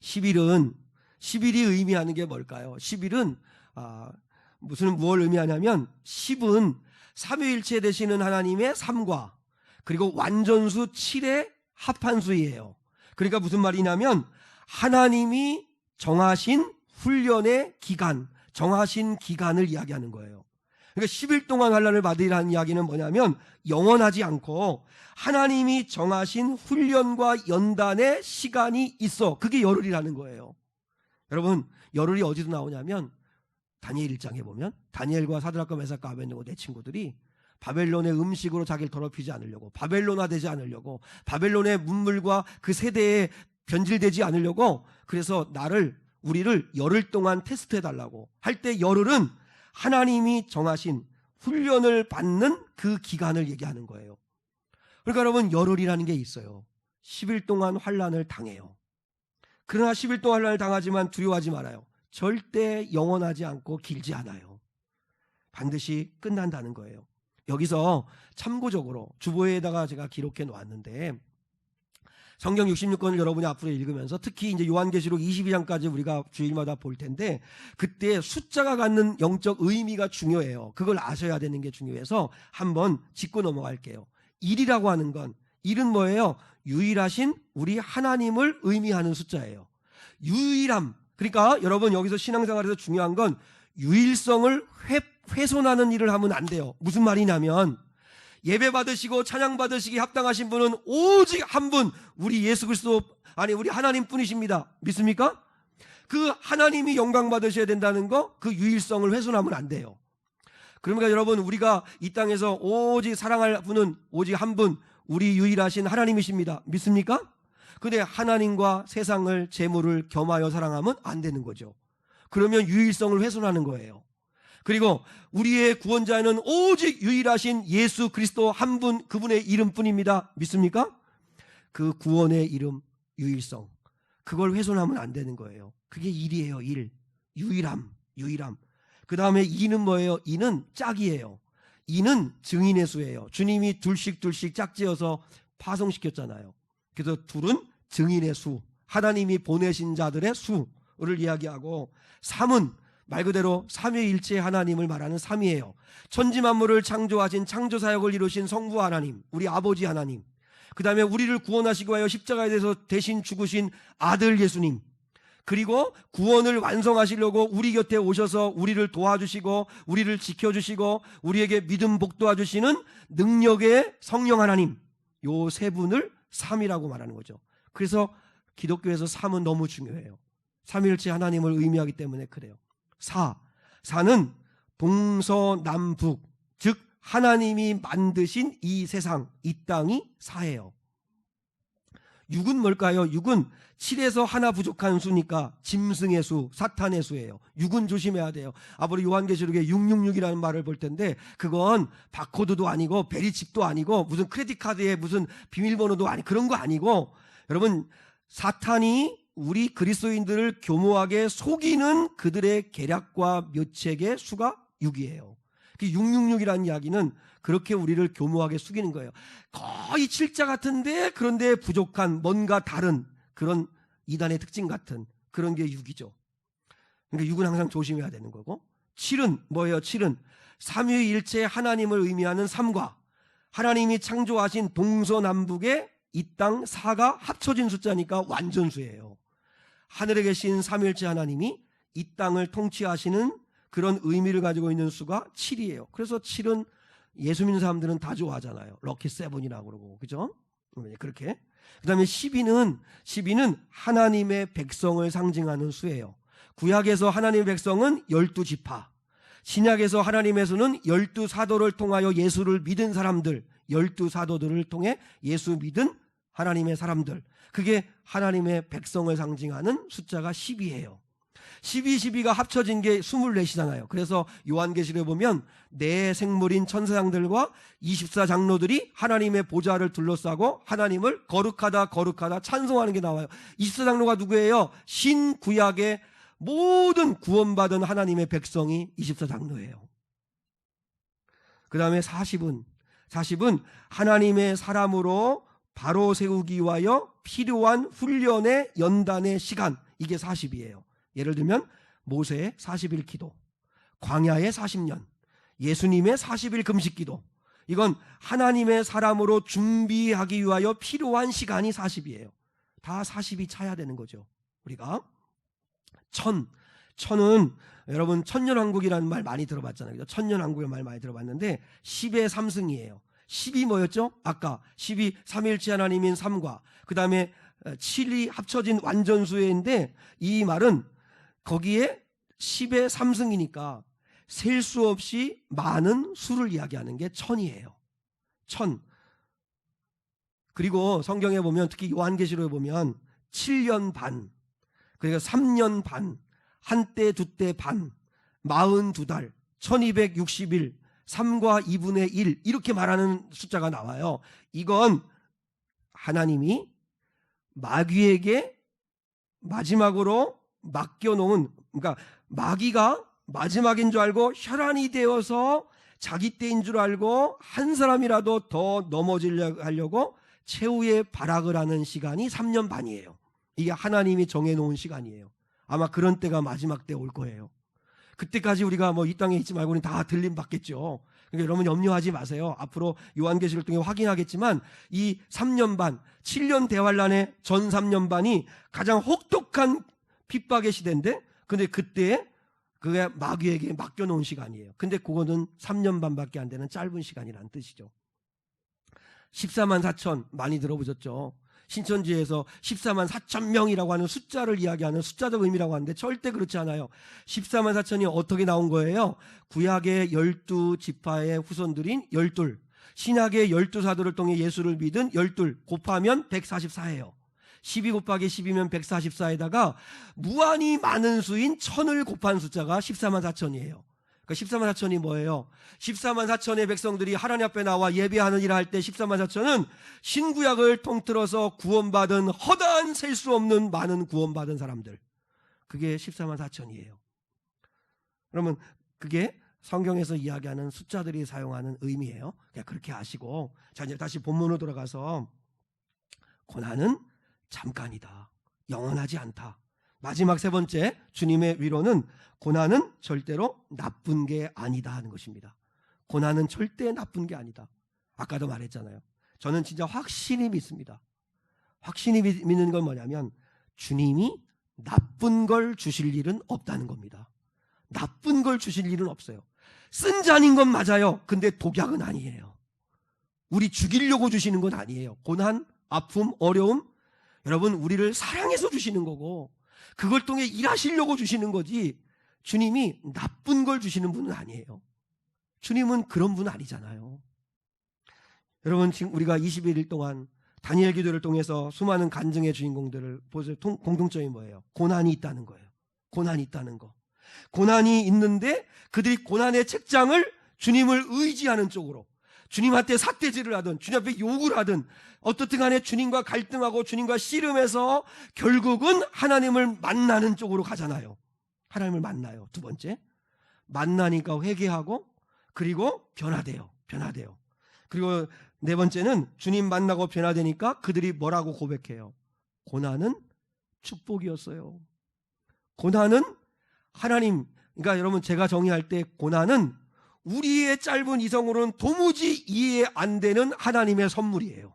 10일이 의미하는 게 뭘까요? 10일은 뭘 의미하냐면 10은 삼위일체 되시는 하나님의 3과 그리고 완전수 7의 합한수예요. 그러니까 무슨 말이냐면 하나님이 정하신 훈련의 기간, 정하신 기간을 이야기하는 거예요. 그러니까 10일 동안 환난을 받으리라는 이야기는 뭐냐면 영원하지 않고 하나님이 정하신 훈련과 연단의 시간이 있어. 그게 열흘이라는 거예요. 여러분, 열흘이 어디서 나오냐면 다니엘 1장에 보면 다니엘과 사드락과 메삭과 아벳네고 네 친구들이 바벨론의 음식으로 자기를 더럽히지 않으려고, 바벨론화 되지 않으려고, 바벨론의 문물과 그 세대에 변질되지 않으려고, 그래서 우리를 열흘 동안 테스트해달라고 할 때 열흘은 하나님이 정하신 훈련을 받는 그 기간을 얘기하는 거예요. 그러니까 여러분, 열흘이라는 게 있어요. 10일 동안 환난을 당해요. 그러나 10일 동안 환난을 당하지만 두려워하지 말아요. 절대 영원하지 않고 길지 않아요. 반드시 끝난다는 거예요. 여기서 참고적으로 주보에다가 제가 기록해 놓았는데, 성경 66권을 여러분이 앞으로 읽으면서 특히 이제 요한계시록 22장까지 우리가 주일마다 볼 텐데, 그때 숫자가 갖는 영적 의미가 중요해요. 그걸 아셔야 되는 게 중요해서 한번 짚고 넘어갈게요. 1이라고 하는 건, 1은 뭐예요? 유일하신 우리 하나님을 의미하는 숫자예요. 유일함. 그러니까 여러분, 여기서 신앙생활에서 중요한 건 유일성을 훼손하는 일을 하면 안 돼요. 무슨 말이냐면 예배 받으시고 찬양 받으시기 합당하신 분은 오직 한 분, 우리 예수 그리스도, 우리 하나님 뿐이십니다. 믿습니까? 그 하나님이 영광 받으셔야 된다는 거, 그 유일성을 훼손하면 안 돼요. 그러니까 여러분, 우리가 이 땅에서 오직 사랑할 분은 오직 한 분, 우리 유일하신 하나님이십니다. 믿습니까? 근데 하나님과 세상을, 재물을 겸하여 사랑하면 안 되는 거죠. 그러면 유일성을 훼손하는 거예요. 그리고 우리의 구원자는 오직 유일하신 예수 그리스도 한 분, 그분의 이름뿐입니다. 믿습니까? 그 구원의 이름, 유일성, 그걸 훼손하면 안 되는 거예요. 그게 일이에요. 일. 유일함. 그 다음에 이는 뭐예요? 이는 짝이에요. 이는 증인의 수예요. 주님이 둘씩 짝지어서 파송시켰잖아요. 그래서 둘은 증인의 수, 하나님이 보내신 자들의 수를 이야기하고, 3은 말 그대로 삼위일체 하나님을 말하는 3이에요. 천지만물을 창조하신 창조사역을 이루신 성부 하나님, 우리 아버지 하나님, 그 다음에 우리를 구원하시기 위하여 십자가에 대해서 대신 죽으신 아들 예수님, 그리고 구원을 완성하시려고 우리 곁에 오셔서 우리를 도와주시고 우리를 지켜주시고 우리에게 믿음 복도와주시는 능력의 성령 하나님, 요 세 분을 3이라고 말하는 거죠. 그래서 기독교에서 3은 너무 중요해요. 삼위일체 하나님을 의미하기 때문에 그래요. 4는 동서남북, 즉 하나님이 만드신 이 세상, 이 땅이 4예요. 6은 뭘까요? 6은 7에서 하나 부족한 수니까 짐승의 수, 사탄의 수예요. 6은 조심해야 돼요. 앞으로 요한계시록에 666이라는 말을 볼 텐데, 그건 바코드도 아니고 베리칩도 아니고 무슨 크레딧 카드에 무슨 비밀번호도 아니, 그런 거 아니고, 여러분, 사탄이 우리 그리스도인들을 교모하게 속이는 그들의 계략과 묘책의 수가 6이에요. 666이라는 이야기는 그렇게 우리를 교모하게 속이는 거예요. 거의 7자 같은데 그런데 부족한 뭔가 다른 그런 이단의 특징 같은 그런 게 6이죠. 그러니까 6은 항상 조심해야 되는 거고, 7은 뭐예요? 7은 삼위일체 하나님을 의미하는 3과 하나님이 창조하신 동서남북의 이 땅 4가 합쳐진 숫자니까 완전수예요. 하늘에 계신 삼위일체 하나님이 이 땅을 통치하시는 그런 의미를 가지고 있는 수가 7이에요. 그래서 7은 예수 믿는 사람들은 다 좋아하잖아요. 럭키 세븐이라고 그러고, 그죠? 그렇게. 그 다음에 12는 하나님의 백성을 상징하는 수예요. 구약에서 하나님의 백성은 12지파, 신약에서 하나님에서는 12사도를 통하여 예수를 믿은 사람들, 12사도들을 통해 예수 믿은 하나님의 사람들, 그게 하나님의 백성을 상징하는 숫자가 12예요. 12, 12가 합쳐진 게 24이잖아요. 그래서 요한계시록에 보면 네 생물인 천사장들과 24장로들이 하나님의 보좌를 둘러싸고 하나님을 거룩하다 거룩하다 찬송하는 게 나와요. 24장로가 누구예요? 신구약의 모든 구원받은 하나님의 백성이 24장로예요. 그 다음에 40은 하나님의 사람으로 바로 세우기 위하여 필요한 훈련의 연단의 시간, 이게 40이에요. 예를 들면 모세의 40일 기도, 광야의 40년, 예수님의 40일 금식기도, 이건 하나님의 사람으로 준비하기 위하여 필요한 시간이 40이에요. 다 40이 차야 되는 거죠. 우리가 천은 여러분 천년왕국이라는 말 많이 들어봤잖아요. 천년왕국의 말 많이 들어봤는데 10의 3승이에요. 10이 뭐였죠? 아까 10이 삼일째 하나님인 3과 그 다음에 7이 합쳐진 완전수인데, 이 말은 거기에 10의 3승이니까 셀 수 없이 많은 수를 이야기하는 게 천이에요. 천. 그리고 성경에 보면, 특히 요한계시록에 보면 7년 반, 그러니까 3년 반, 한때 두때 반, 42달, 1260일, 3과 2분의 1 이렇게 말하는 숫자가 나와요. 이건 하나님이 마귀에게 마지막으로 맡겨놓은, 그러니까 마귀가 마지막인 줄 알고 혈안이 되어서 자기 때인 줄 알고 한 사람이라도 더 넘어지려고 하려고 최후의 발악을 하는 시간이 3년 반이에요. 이게 하나님이 정해놓은 시간이에요. 아마 그런 때가 마지막 때 올 거예요. 그때까지 우리가 이 땅에 있지 말고는 다 들림 받겠죠. 그러니까 여러분 염려하지 마세요. 앞으로 요한계시를 통해 확인하겠지만 이 3년 반, 7년 대환란의 전 3년 반이 가장 혹독한 핍박의 시대인데, 근데 그때 그게 마귀에게 맡겨놓은 시간이에요. 근데 그거는 3년 반밖에 안 되는 짧은 시간이라는 뜻이죠. 14만 4천 많이 들어보셨죠? 신천지에서 14만 4천 명이라고 하는 숫자를 이야기하는 숫자적 의미라고 하는데 절대 그렇지 않아요. 14만 4천이 어떻게 나온 거예요? 구약의 12지파의 후손들인 12, 신약의 12사도를 통해 예수를 믿은 12 곱하면 144예요. 12 곱하기 12면 144에다가 무한히 많은 수인 1000을 곱한 숫자가 14만 4천이에요. 그러니까 14만 4천이 뭐예요? 14만 4천의 백성들이 하나님 앞에 나와 예배하는 일을 할 때 14만 4천은 신구약을 통틀어서 구원받은 허다한 셀 수 없는 많은 구원받은 사람들, 그게 14만 4천이에요. 그러면 그게 성경에서 이야기하는 숫자들이 사용하는 의미예요. 그냥 그렇게 아시고, 자 이제 다시 본문으로 돌아가서 고난은 잠깐이다, 영원하지 않다. 마지막 세 번째 주님의 위로는 고난은 절대로 나쁜 게 아니다 하는 것입니다. 고난은 절대 나쁜 게 아니다. 아까도 말했잖아요. 저는 진짜 확신이 믿습니다. 확신이 믿는 건 뭐냐면 주님이 나쁜 걸 주실 일은 없다는 겁니다. 나쁜 걸 주실 일은 없어요. 쓴 잔인 건 맞아요. 근데 독약은 아니에요. 우리 죽이려고 주시는 건 아니에요. 고난, 아픔, 어려움, 여러분 우리를 사랑해서 주시는 거고 그걸 통해 일하시려고 주시는 거지, 주님이 나쁜 걸 주시는 분은 아니에요. 주님은 그런 분 아니잖아요. 여러분 지금 우리가 21일 동안 다니엘 기도를 통해서 수많은 간증의 주인공들을 보세요. 공통점이 뭐예요? 고난이 있다는 거예요. 고난이 있다는 거. 고난이 있는데 그들이 고난의 책장을 주님을 의지하는 쪽으로, 주님한테 삿대질을 하든 주님 앞에 욕을 하든 어떻든 간에 주님과 갈등하고 주님과 씨름해서 결국은 하나님을 만나는 쪽으로 가잖아요. 하나님을 만나요. 두 번째, 만나니까 회개하고 그리고 변화돼요. 그리고 네 번째는 주님 만나고 변화되니까 그들이 뭐라고 고백해요? 고난은 축복이었어요. 고난은 하나님, 그러니까 여러분 제가 정의할 때 고난은 우리의 짧은 이성으로는 도무지 이해 안 되는 하나님의 선물이에요.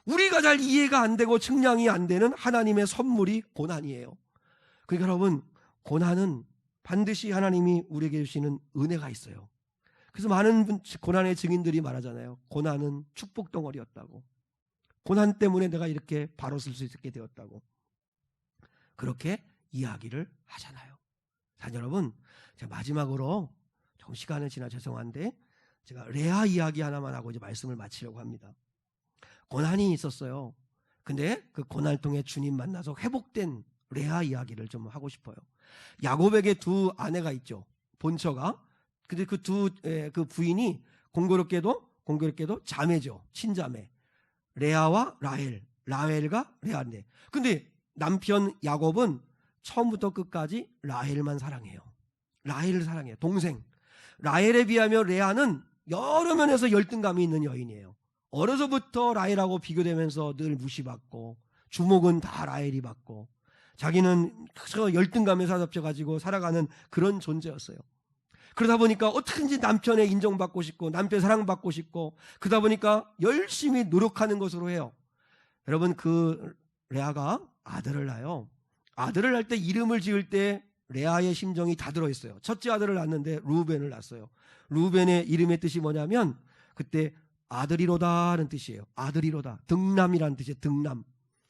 우리가 잘 이해가 안 되고 측량이 안 되는 하나님의 선물이 고난이에요. 그러니까 여러분 고난은 반드시 하나님이 우리에게 주시는 은혜가 있어요. 그래서 많은 고난의 증인들이 말하잖아요. 고난은 축복 덩어리였다고. 고난 때문에 내가 이렇게 바로 설 수 있게 되었다고. 그렇게 이야기를 하잖아요. 자, 여러분, 제가 마지막으로 좀 시간은 지나 죄송한데 제가 레아 이야기 하나만 하고 이제 말씀을 마치려고 합니다. 고난이 있었어요. 근데 그 고난을 통해 주님 만나서 회복된 레아 이야기를 좀 하고 싶어요. 야곱에게 두 아내가 있죠. 본처가. 근데 그 부인이 공교롭게도 자매죠. 친자매. 레아와 라헬과 레아인데. 근데 남편 야곱은 처음부터 끝까지 라헬만 사랑해요. 라헬을 사랑해요. 동생. 라헬에 비하면 레아는 여러 면에서 열등감이 있는 여인이에요. 어려서부터 라헬하고 비교되면서 늘 무시받고 주목은 다 라헬이 받고 자기는 그저 열등감에 사로잡혀가지고 살아가는 그런 존재였어요. 그러다 보니까 어떻게든지 남편의 인정받고 싶고 남편 사랑받고 싶고 그러다 보니까 열심히 노력하는 것으로 해요. 여러분, 그 레아가 아들을 낳아요. 아들을 낳을 때 이름을 지을 때 레아의 심정이 다 들어있어요. 첫째 아들을 낳았는데 루벤을 낳았어요. 루벤의 이름의 뜻이 뭐냐면 그때 아들이로다는 뜻이에요. 아들이로다. 등남이라는 뜻이에요. 등남.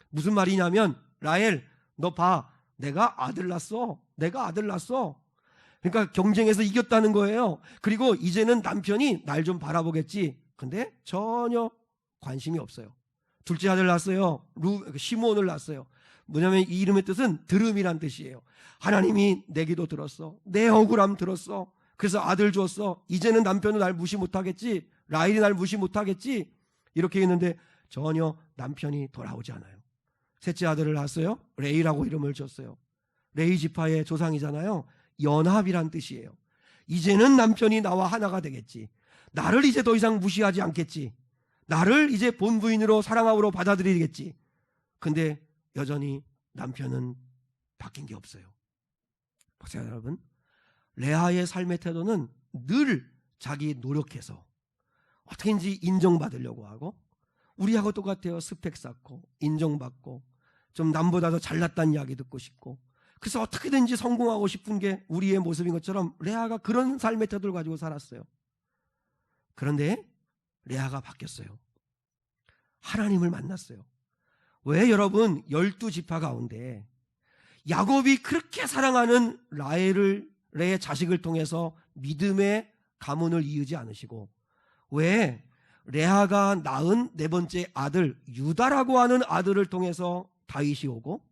무슨 말이냐면 라헬 너 봐. 내가 아들 낳았어. 내가 아들 낳았어. 그러니까 경쟁에서 이겼다는 거예요. 그리고 이제는 남편이 날 좀 바라보겠지. 근데 전혀 관심이 없어요. 둘째 아들 낳았어요. 시므온을 낳았어요. 뭐냐면 이 이름의 뜻은 들음이란 뜻이에요. 하나님이 내 기도 들었어. 내 억울함 들었어. 그래서 아들 줬어. 이제는 남편은 날 무시 못하겠지. 라헬이 날 무시 못하겠지. 이렇게 했는데 전혀 남편이 돌아오지 않아요. 셋째 아들을 낳았어요. 레이라고 이름을 줬어요. 레이 지파의 조상이잖아요. 연합이란 뜻이에요. 이제는 남편이 나와 하나가 되겠지. 나를 이제 더 이상 무시하지 않겠지. 나를 이제 본부인으로 사랑함으로 받아들이겠지. 근데 여전히 남편은 바뀐 게 없어요. 보세요, 여러분. 레아의 삶의 태도는 늘 자기 노력해서 어떻게든지 인정받으려고 하고 우리하고 똑같아요. 스펙 쌓고 인정받고 좀 남보다 더 잘났다는 이야기 듣고 싶고 그래서 어떻게든지 성공하고 싶은 게 우리의 모습인 것처럼 레아가 그런 삶의 태도를 가지고 살았어요. 그런데 레아가 바뀌었어요. 하나님을 만났어요. 왜 여러분 12지파 가운데 야곱이 그렇게 사랑하는 라헬의 자식을 통해서 믿음의 가문을 이으지 않으시고 왜 레아가 낳은 네 번째 아들 유다라고 하는 아들을 통해서 다윗이 오고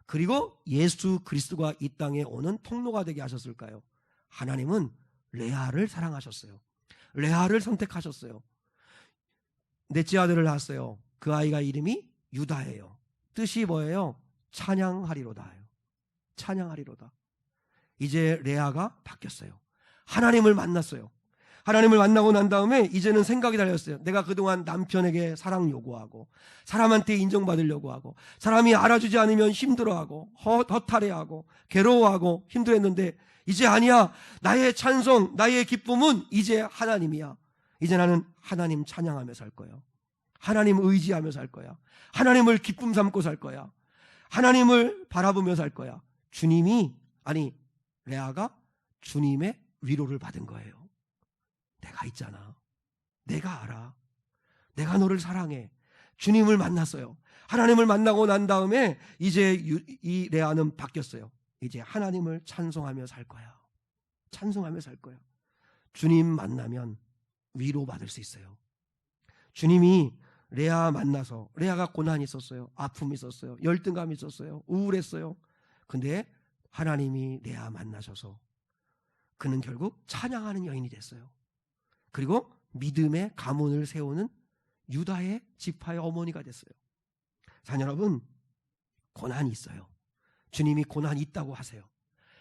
그리고 예수 그리스도가 이 땅에 오는 통로가 되게 하셨을까요? 하나님은 레아를 사랑하셨어요. 레아를 선택하셨어요. 넷째 아들을 낳았어요. 그 아이가 이름이 유다예요. 뜻이 뭐예요? 찬양하리로다. 찬양하리로다. 이제 레아가 바뀌었어요. 하나님을 만났어요. 하나님을 만나고 난 다음에 이제는 생각이 달렸어요. 내가 그동안 남편에게 사랑 요구하고 사람한테 인정받으려고 하고 사람이 알아주지 않으면 힘들어하고 허탈해하고 괴로워하고 힘들었는데 이제 아니야. 나의 찬송, 나의 기쁨은 이제 하나님이야. 이제 나는 하나님 찬양하며 살 거야. 하나님 의지하며 살 거야. 하나님을 기쁨 삼고 살 거야. 하나님을 바라보며 살 거야. 레아가 주님의 위로를 받은 거예요. 내가 있잖아. 내가 알아. 내가 너를 사랑해. 주님을 만났어요. 하나님을 만나고 난 다음에 이제 이 레아는 바뀌었어요. 이제 하나님을 찬송하며 살 거야. 찬송하며 살 거야. 주님 만나면 위로받을 수 있어요. 주님이 레아 만나서 레아가 고난이 있었어요. 아픔이 있었어요. 열등감이 있었어요. 우울했어요. 근데 하나님이 레아 만나셔서 그는 결국 찬양하는 여인이 됐어요. 그리고 믿음의 가문을 세우는 유다의 지파의 어머니가 됐어요. 자, 여러분, 고난이 있어요. 주님이 고난이 있다고 하세요.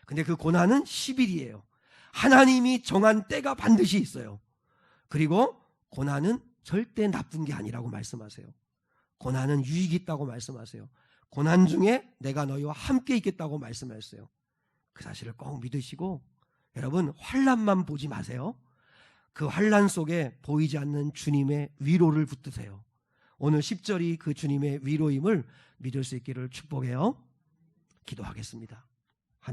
근데 그 고난은 10일이에요. 하나님이 정한 때가 반드시 있어요. 그리고 고난은 절대 나쁜 게 아니라고 말씀하세요. 고난은 유익이 있다고 말씀하세요. 고난 중에 내가 너희와 함께 있겠다고 말씀하셨어요. 그 사실을 꼭 믿으시고 여러분 환난만 보지 마세요. 그 환난 속에 보이지 않는 주님의 위로를 붙드세요. 오늘 10절이 그 주님의 위로임을 믿을 수 있기를 축복해요. 기도하겠습니다.